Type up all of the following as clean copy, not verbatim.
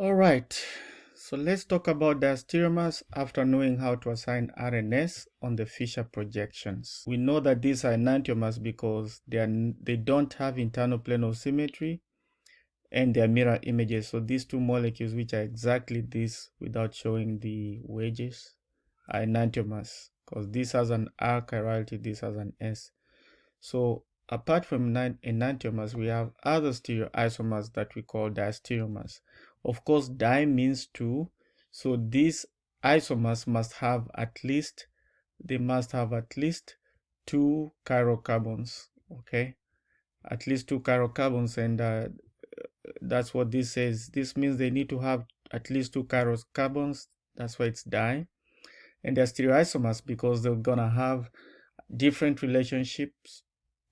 All right, so let's talk about diastereomers after knowing how to assign RNS on the Fisher projections. We know that these are enantiomers because they don't have internal plane of symmetry and they are mirror images. So these two molecules, which are exactly this without showing the wedges, are enantiomers because this has an R chirality, this has an S. So apart from enantiomers, we have other stereoisomers that we call diastereomers. Of course, di means two, so these isomers must have at least two chiral carbons. Okay, at least two chiral carbons, and that's what this says. This means they need to have at least two chiral carbons. That's why it's di. And they're stereoisomers because they're gonna have different relationships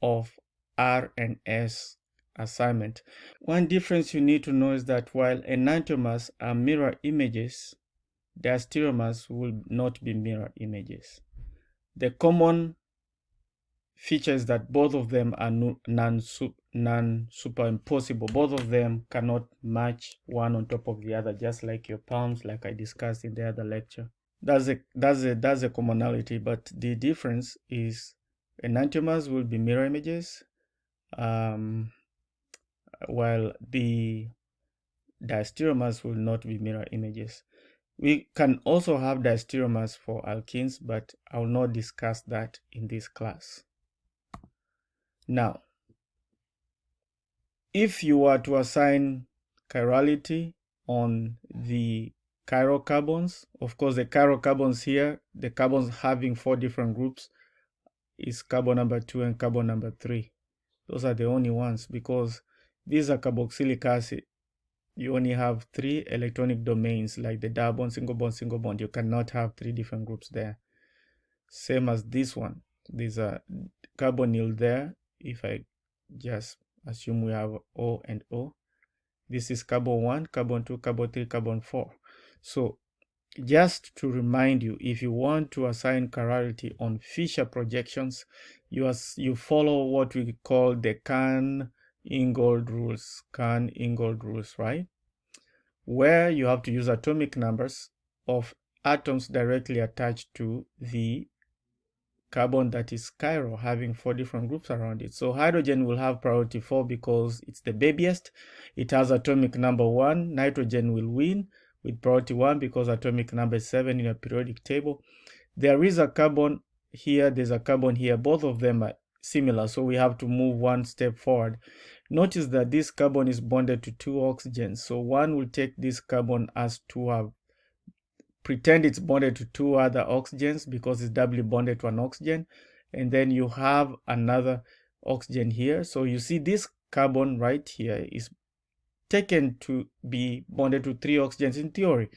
of R and S assignment. One difference you need to know is that while enantiomers are mirror images, diastereomers will not be mirror images. The common feature is that both of them are non-superimposable. Both of them cannot match one on top of the other, just like your palms, like I discussed in the other lecture. That's a commonality, but the difference is enantiomers will be mirror images, while the diastereomers will not be mirror images. We can also have diastereomers for alkenes, but I will not discuss that in this class. Now, if you were to assign chirality on the chiral carbons, of course the chiral carbons here, the carbons having 4 different groups, is carbon number 2 and carbon number 3. Those are the only ones because these are carboxylic acid. You only have 3 electronic domains like the double bond, single bond, single bond. You cannot have 3 different groups there. Same as this one. These are carbonyl there. If I just assume we have O and O. This is carbon 1, carbon 2, carbon 3, carbon 4. So just to remind you, if you want to assign chirality on Fisher projections, you follow what we call the Kahn-Ingold rules. Kahn-Ingold rules, right? Where you have to use atomic numbers of atoms directly attached to the carbon that is chiral, having 4 different groups around it. So hydrogen will have priority 4 because it's the babiest. It has atomic number 1. Nitrogen will win with priority 1 because atomic number is 7 in a periodic table. There is a carbon here, there's a carbon here. Both of them are similar, so we have to move one step forward. Notice that this carbon is bonded to 2 oxygens. So one will take this carbon as to have pretend it's bonded to 2 other oxygens because it's doubly bonded to an oxygen, and then you have another oxygen here. So you see this carbon right here is taken to be bonded to 3 oxygens in theory.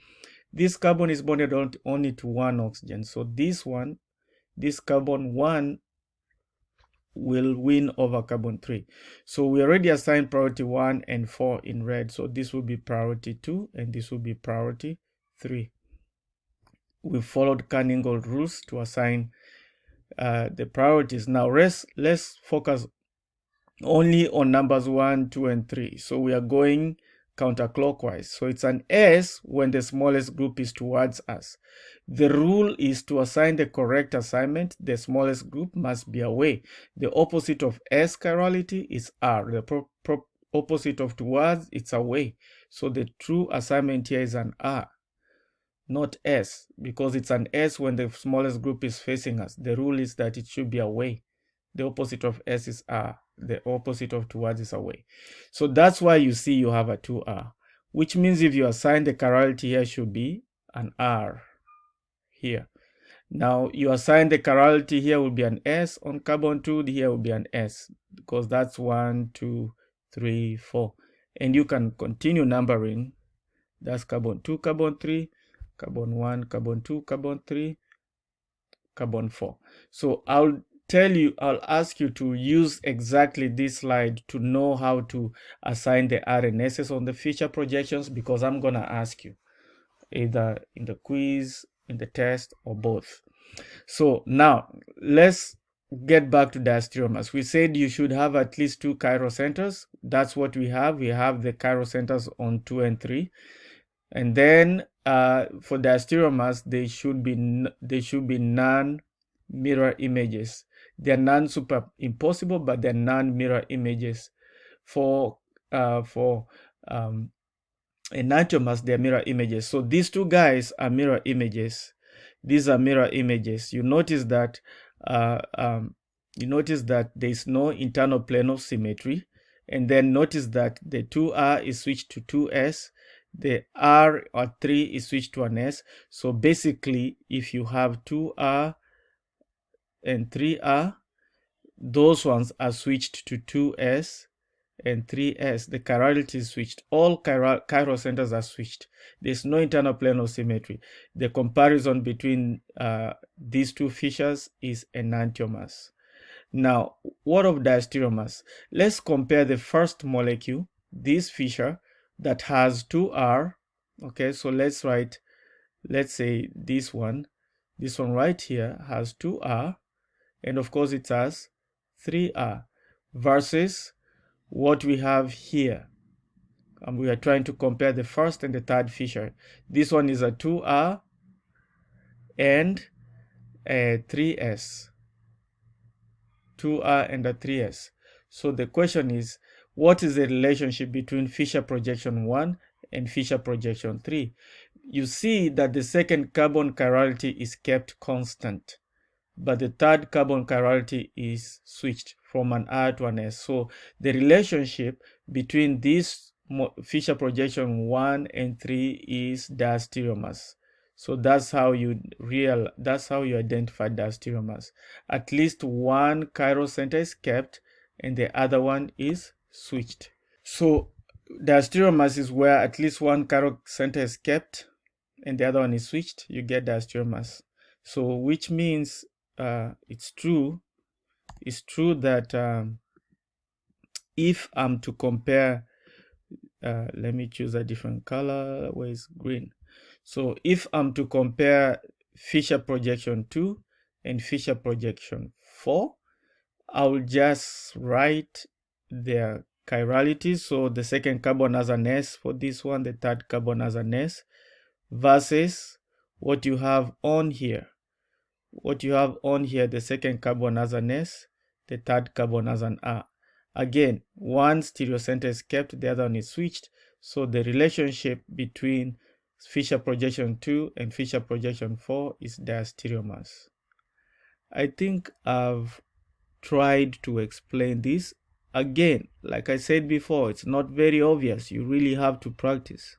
This carbon is bonded only to 1 oxygen. So this carbon 1 will win over carbon 3. So we already assigned priority 1 and 4 in red. So this will be priority 2 and this will be priority 3. We followed Kahn-Ingold rules to assign the priorities. Now let's focus only on numbers 1, 2, and 3. So we are going counterclockwise. So it's an S when the smallest group is towards us. The rule is to assign the correct assignment, the smallest group must be away. The opposite of S chirality is R. The opposite of towards, it's away. So the true assignment here is an R, not S, because it's an S when the smallest group is facing us. The rule is that it should be away. The opposite of S is R. The opposite of towards is away. So that's why you see you have a 2R, which means if you assign the chirality here should be an R here. Now you assign the chirality here will be an S on carbon 2, here will be an S because that's 1, 2, 3, 4. And you can continue numbering. That's carbon 2, carbon 3, carbon 1, carbon 2, carbon 3, carbon 4. So I'll ask you to use exactly this slide to know how to assign the RNSs on the Fisher projections, because I'm going to ask you either in the quiz, in the test, or both. So now let's get back to diastereomers. We said you should have at least 2 chiral centers. That's what we have. We have the chiral centers on 2 and 3. And then for diastereomers, they should be non-mirror images. They're non-superimposable, but they're non-mirror images. For enantiomers, they're mirror images. So these two guys are mirror images. These are mirror images. You notice that there is no internal plane of symmetry, and then notice that the 2R is switched to 2S. The R or 3 is switched to an S. So basically, if you have 2R and 3R, those ones are switched to 2S and 3S. The chirality is switched. All chiral centers are switched. There's no internal plane of symmetry. The comparison between these two fissures is enantiomers. Now, what of diastereomers? Let's compare the first molecule, this fissure that has 2R. Okay, so let's say this one right here has 2R, and of course it has 3R, versus what we have here. And we are trying to compare the first and the third fissure. This one is a 2R and a 3S. 2R and a 3S. So the question is, what is the relationship between fissure projection 1 and fissure projection 3? You see that the second carbon chirality is kept constant, but the third carbon chirality is switched from an R to an S. So the relationship between these fissure projection 1 and 3 is diastereomers. So that's how you identify diastereomers. At least one chiral center is kept and the other one is switched. So diastereomers is where at least one chiral center is kept and the other one is switched. You get diastereomers. So which means it's true that if I'm to compare, let me choose a different color. Where is green? So if I'm to compare fissure projection 2 and fissure projection 4, I will just write their chirality. So the second carbon has an S for this one, the third carbon has an S, versus what you have on here. The second carbon has an S, the third carbon has an R. Again, one stereocenter is kept, the other one is switched. So the relationship between fissure projection 2 and fissure projection 4 is diastereomers. I think I've tried to explain this. Again, like I said before, it's not very obvious. You really have to practice.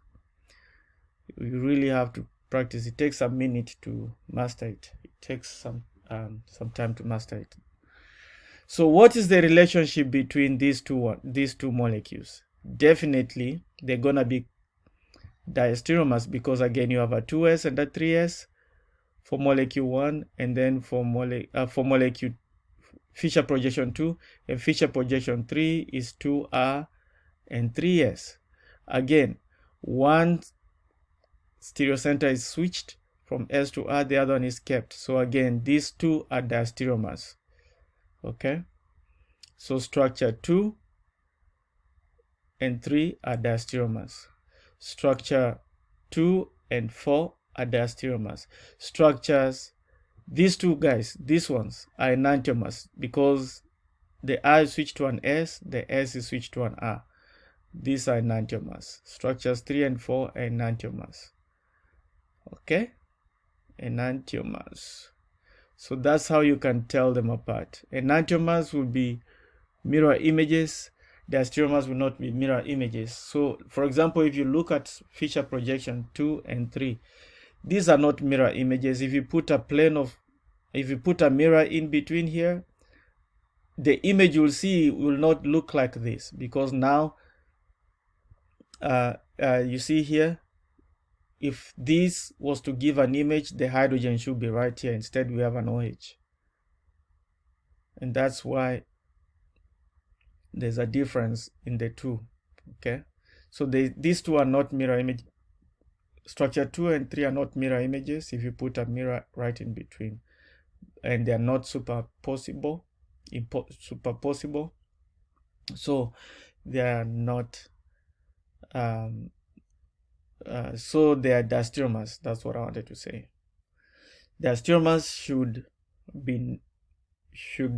It takes a minute to master it. It takes some time to master it. So what is the relationship between these two molecules? Definitely, they're gonna be diastereomers, because again you have a 2S and a 3S for molecule 1, and then for molecule fissure projection 2 and fissure projection 3 is 2R and 3S. Again, one stereocenter is switched from S to R, the other one is kept. So again, these two are diastereomers. Okay, so structure 2 and 3 are diastereomers. Structure 2 and 4 are diastereomers. Structures, these two guys, these ones are enantiomers, because the R is switched to an S, the S is switched to an R. These are enantiomers. Structures 3 and 4 are enantiomers. Okay, enantiomers. So that's how you can tell them apart. Enantiomers will be mirror images. Diastereomers will not be mirror images. So, for example, if you look at fissure projection 2 and 3, these are not mirror images. If you put a mirror in between here, the image you'll see will not look like this, because now you see here, if this was to give an image, the hydrogen should be right here. Instead, we have an OH. And that's why there's a difference in the two. Okay, so these two are not mirror image. Structure 2 and 3 are not mirror images if you put a mirror right in between, and they are not superposable. So they are not So they are diastereomers. That's what I wanted to say. Diastereomers should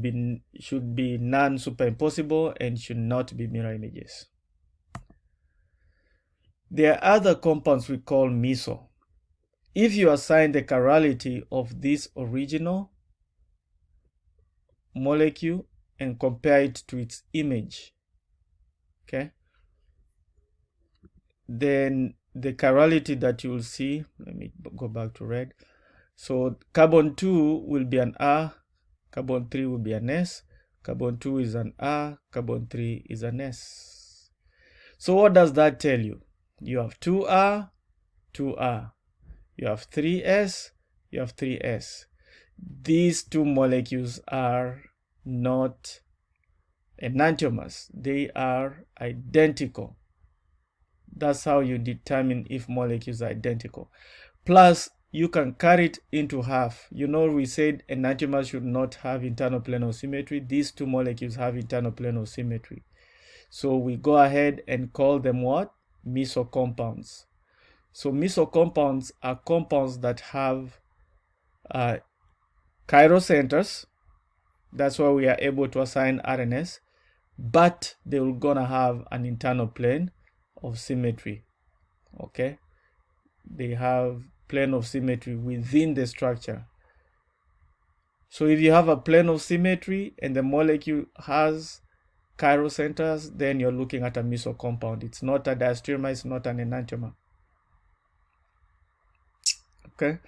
be non-superimposable and should not be mirror images. There are other compounds we call meso. If you assign the chirality of this original molecule and compare it to its image, okay, then the chirality that you will see, let me go back to red. So carbon 2 will be an R, carbon 3 will be an S, carbon 2 is an R, carbon 3 is an S. So what does that tell you? You have 2R, 2R. You have 3S, you have 3S. These two molecules are not enantiomers. They are identical. That's how you determine if molecules are identical. Plus, you can carry it into half. You know, we said enantiomers should not have internal plane of symmetry. These two molecules have internal plane of symmetry. So we go ahead and call them what? Mesocompounds. So mesocompounds are compounds that have chiral centers. That's why we are able to assign RNS, but they're gonna have an internal plane of symmetry. Okay, they have plane of symmetry within the structure. So if you have a plane of symmetry and the molecule has chiral centers, then you're looking at a mesocompound. It's not a diastereomer, it's not an enantiomer. Okay,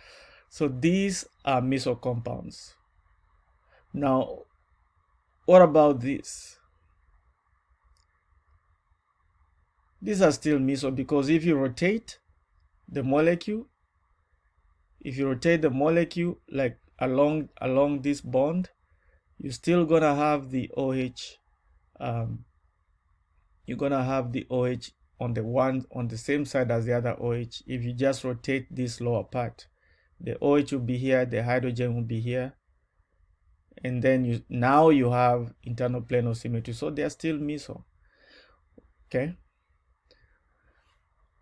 so these are mesocompounds. Now, what about this? These are still meso, because if you rotate the molecule, like along this bond, you're still gonna have the OH. You're gonna have the OH on the same side as the other OH. If you just rotate this lower part, the OH will be here, the hydrogen will be here, and then now you have internal plane of symmetry. So they are still meso. Okay.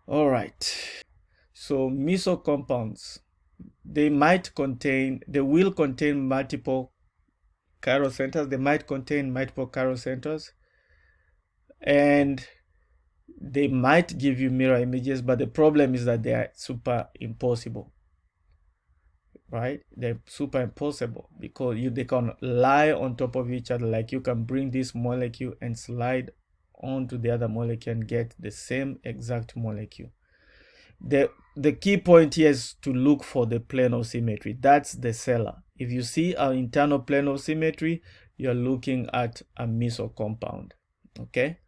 All right. So mesocompounds, they will contain multiple chiral centers. They might contain multiple chiral centers, and they might give you mirror images, but the problem is that they are superimposable. Right? They're superimposable because they can lie on top of each other. Like you can bring this molecule and slide onto the other molecule and get the same exact molecule. The key point here is to look for the plane of symmetry. That's the seller. If you see an internal plane of symmetry, you're looking at a mesocompound. Okay?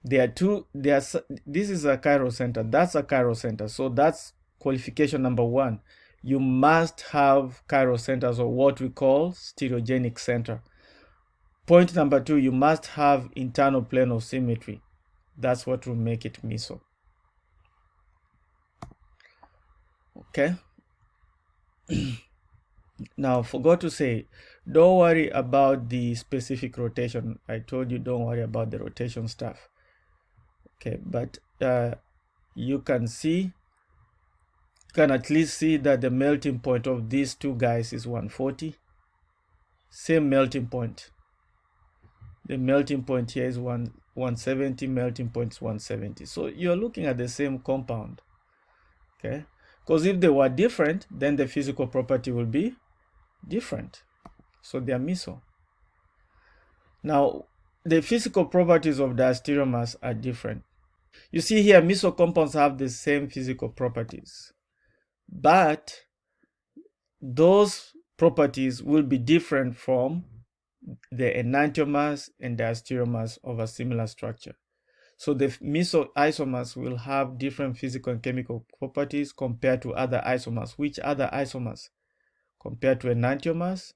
This is a chiral center. That's a chiral center. So that's qualification number 1. You must have chiral centers, or what we call stereogenic center. Point number 2, you must have internal plane of symmetry. That's what will make it meso. Okay. Now, forgot to say, don't worry about the specific rotation. I told you don't worry about the rotation stuff. Okay, but you can at least see that the melting point of these two guys is 140. Same melting point. The melting point here is 170, melting point is 170. So you're looking at the same compound. Okay, because if they were different, then the physical property will be different. So they are meso. Now, the physical properties of diastereomers are different. You see here, mesocompounds have the same physical properties, but those properties will be different from the enantiomers and diastereomers of a similar structure. So the meso isomers will have different physical and chemical properties compared to other isomers. Which other isomers? Compared to enantiomers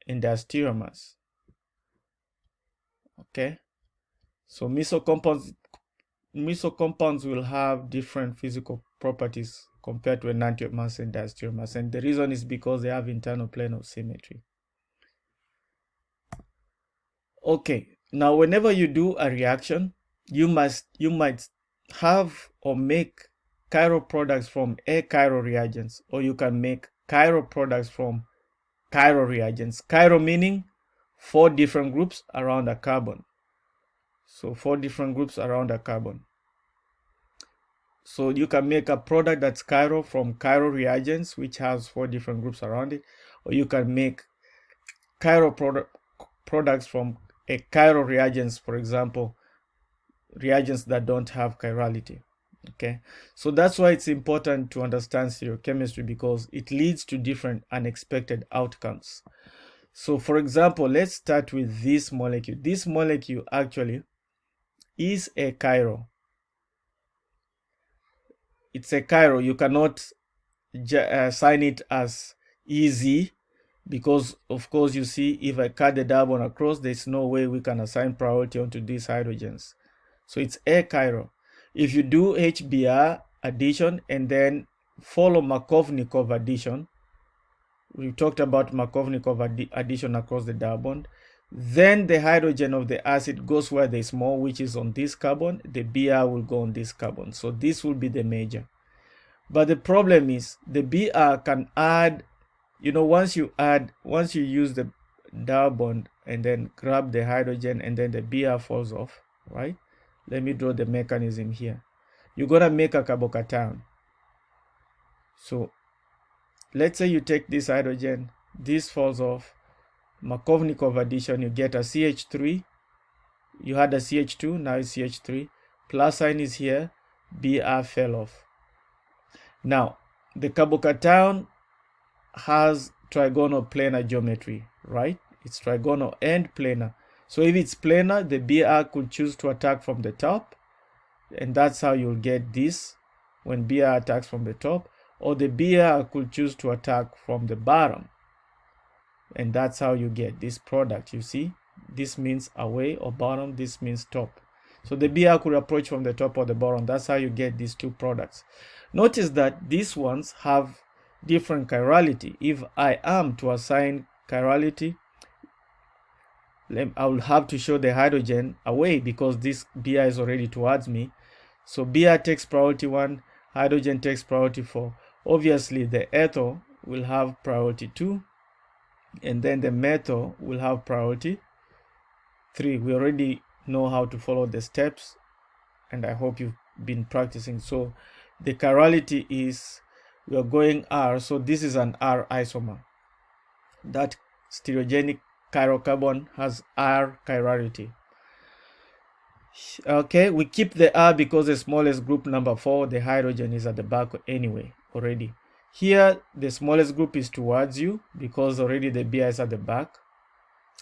and diastereomers. Okay, so mesocompounds will have different physical properties compared to enantiomers and diastereomers, and the reason is because they have internal plane of symmetry. Okay, now whenever you do a reaction, you might have or make chiral products from achiral reagents, or you can make chiral products from chiral reagents. Chiral meaning 4 different groups around a carbon. So 4 different groups around a carbon. So you can make a product that's chiral from chiral reagents, which has 4 different groups around it, or you can make chiral products from a chiral reagents, for example, reagents that don't have chirality. Okay, so that's why it's important to understand stereochemistry, because it leads to different unexpected outcomes. So for example, let's start with this molecule. This molecule actually is a chiral. It's a chiral. You cannot assign it as EZ, because of course you see, if I cut the double bond across, there's no way we can assign priority onto these hydrogens. So it's achiral. If you do HBr addition and then follow Markovnikov addition, we talked about Markovnikov addition across the double bond, then the hydrogen of the acid goes where there's more, which is on this carbon. The Br will go on this carbon. So this will be the major. But the problem is the Br can add, once you use the double bond and then grab the hydrogen and then the Br falls off, right? Let me draw the mechanism here. You're going to make a carbocation. So let's say you take this hydrogen, this falls off, Markovnikov addition, you get a CH3. You had a CH2, now it's CH3. Plus sign is here, Br fell off. Now, the carbocation has trigonal planar geometry, right? It's trigonal and planar. So if it's planar, the Br could choose to attack from the top, and that's how you'll get this when Br attacks from the top, or the Br could choose to attack from the bottom, and that's how you get this product. You see, this means away or bottom, this means top. So the Br could approach from the top or the bottom. That's how you get these two products. Notice that these ones have different chirality. If I am to assign chirality, I will have to show the hydrogen away because this Br is already towards me. So Br takes priority 1, hydrogen takes priority 4. Obviously, the ethyl will have priority 2, and then the methyl will have priority 3. We already know how to follow the steps, and I hope you've been practicing. So the chirality is, we are going R, so this is an R isomer. That stereogenic chiral carbon has R chirality. Okay, we keep the R because the smallest group, number 4, the hydrogen is at the back anyway already. Here the smallest group is towards you because already the Br is at the back.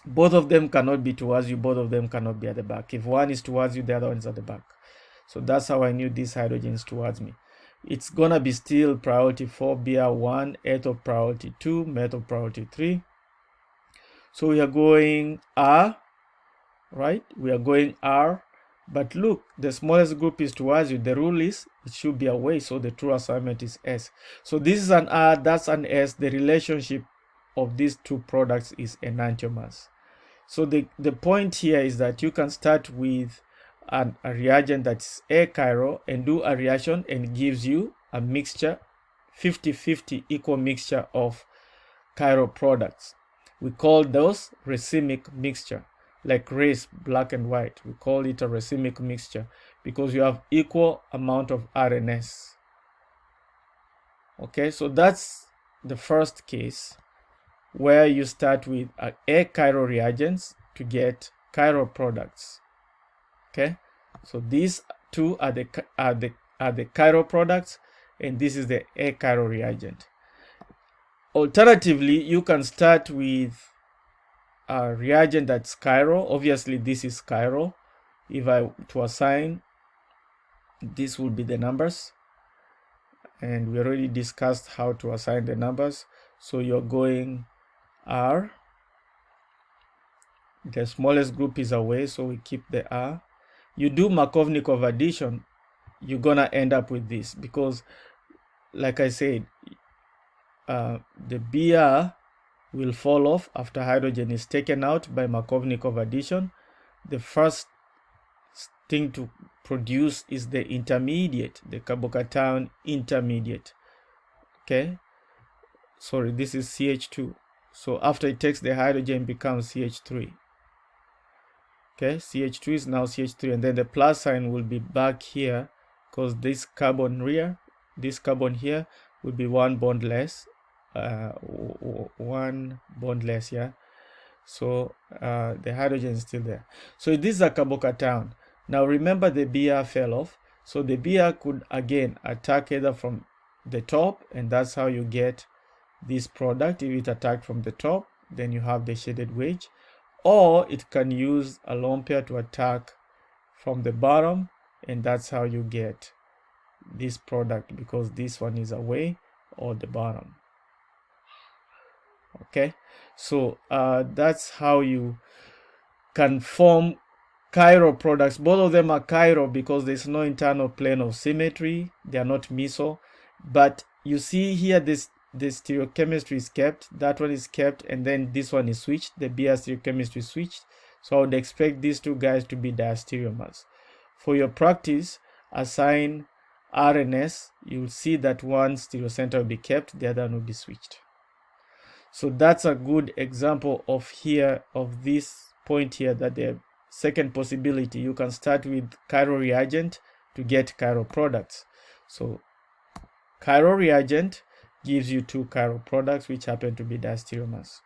Both of them cannot be towards you, both of them cannot be at the back. If one is towards you, the other one is at the back. So that's how I knew this hydrogen is towards me. It's gonna be still priority 4, Br1, ethyl priority 2, methyl priority 3. So we are going R, right? We are going R, but look, the smallest group is towards you. The rule is it should be away, so the true assignment is S. So this is an R, that's an S. The relationship of these two products is enantiomers. So the point here is that you can start with a reagent that's achiral and do a reaction and gives you a mixture, 50-50 equal mixture of chiral products. We call those racemic mixture, like race, black and white. We call it a racemic mixture because you have equal amount of RNS. Okay, so that's the first case where you start with achiral reagents to get chiral products. Okay, so these two are the chiral products, and this is the achiral reagent. Alternatively, you can start with a reagent that's chiral. Obviously, this is chiral. If I to assign, this will be the numbers, and we already discussed how to assign the numbers. So you're going R. The smallest group is away, so we keep the R. You do Markovnikov addition, you're gonna end up with this because, like I said, the Br will fall off after hydrogen is taken out by Markovnikov addition. The first thing to produce is the intermediate, the carbocation intermediate. Okay, sorry, this is CH2. So after it takes the hydrogen, it becomes CH3. Okay, CH2 is now CH3, and then the plus sign will be back here because this carbon here will be one bond less, yeah. So the hydrogen is still there. So this is a carbocation. Now remember the Br fell off, so the Br could again attack either from the top, and that's how you get this product. If it attacked from the top, then you have the shaded wedge, or it can use a lone pair to attack from the bottom, and that's how you get this product, because this one is away or the bottom. Okay, so that's how you can form chiral products. Both of them are chiral because there's no internal plane of symmetry. They are not meso, but you see here this stereochemistry is kept, that one is kept, and then this one is switched, the Br stereochemistry switched. So I would expect these two guys to be diastereomers. For your practice, assign RNS. You'll see that one stereocenter will be kept, the other one will be switched. So that's a good example of this point here, that the second possibility, you can start with chiral reagent to get chiral products. So chiral reagent gives you two chiral products, which happen to be diastereomers.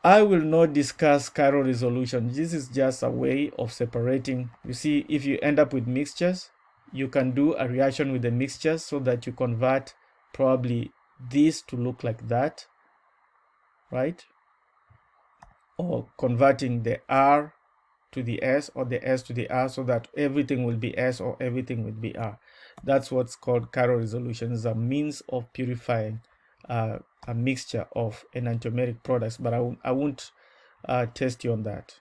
I will not discuss chiral resolution. This is just a way of separating. You see, if you end up with mixtures, you can do a reaction with the mixtures so that you convert probably this to look like that, right? Or converting the R to the S or the S to the R, so that everything will be S or everything will be R. That's what's called chiral resolution. It's a means of purifying a mixture of enantiomeric products, but I won't test you on that.